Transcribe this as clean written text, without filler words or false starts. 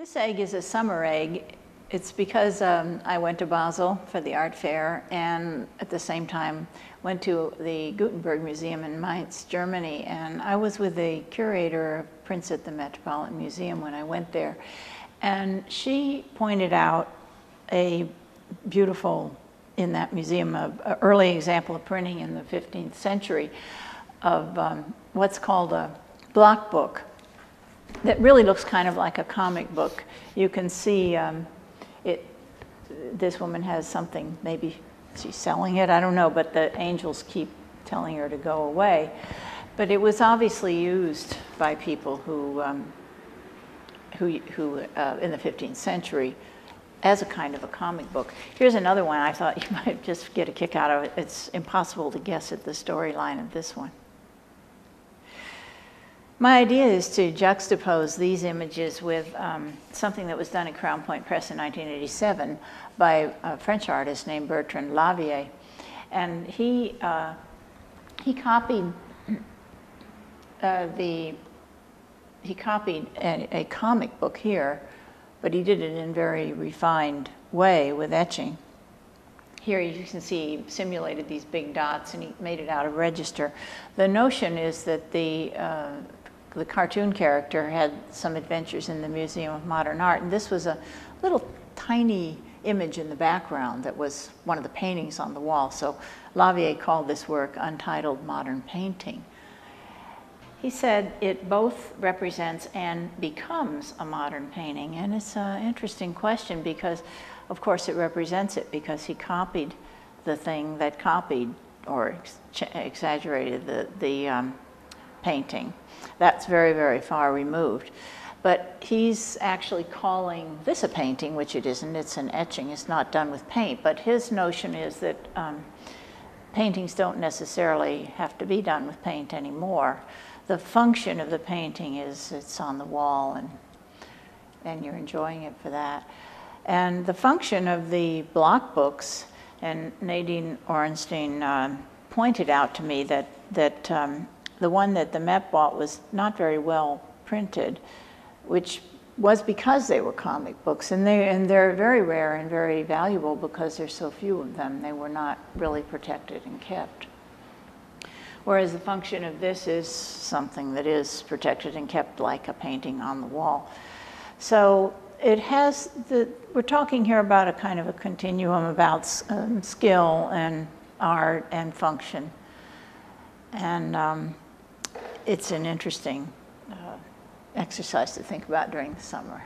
This egg is a summer egg. It's because I went to Basel for the art fair and at the same time went to the Gutenberg Museum in Mainz, Germany. And I was with the curator of prints at the Metropolitan Museum when I went there. And she pointed out a beautiful, in that museum, an early example of printing in the 15th century of what's called a block book that really looks kind of like a comic book. You can see this woman has something, maybe she's selling it, I don't know, but the angels keep telling her to go away. But it was obviously used by people who in the 15th century as a kind of a comic book. Here's another one I thought you might just get a kick out of it. It's impossible to guess at the storyline of this one. My idea is to juxtapose these images with something that was done at Crown Point Press in 1987 by a French artist named Bertrand Lavier. And he copied a comic book here, but he did it in a very refined way with etching. Here you can see he simulated these big dots and he made it out of register. The notion is that the cartoon character had some adventures in the Museum of Modern Art, and this was a little tiny image in the background that was one of the paintings on the wall. So Lavier called this work Untitled Modern Painting. He said it both represents and becomes a modern painting, and it's an interesting question because, of course, it represents it because he copied the thing that copied or exaggerated the painting. That's very, very far removed. But he's actually calling this a painting, which it isn't. It's an etching. It's not done with paint. But his notion is that paintings don't necessarily have to be done with paint anymore. The function of the painting is it's on the wall and you're enjoying it for that. And the function of the block books, and Nadine Orenstein pointed out to me that the one that the Met bought was not very well printed, which was because they were comic books, and they're very rare and very valuable because there's so few of them. They were not really protected and kept. Whereas the function of this is something that is protected and kept like a painting on the wall. So it has we're talking here about a kind of a continuum about skill and art and function. And it's an interesting exercise to think about during the summer.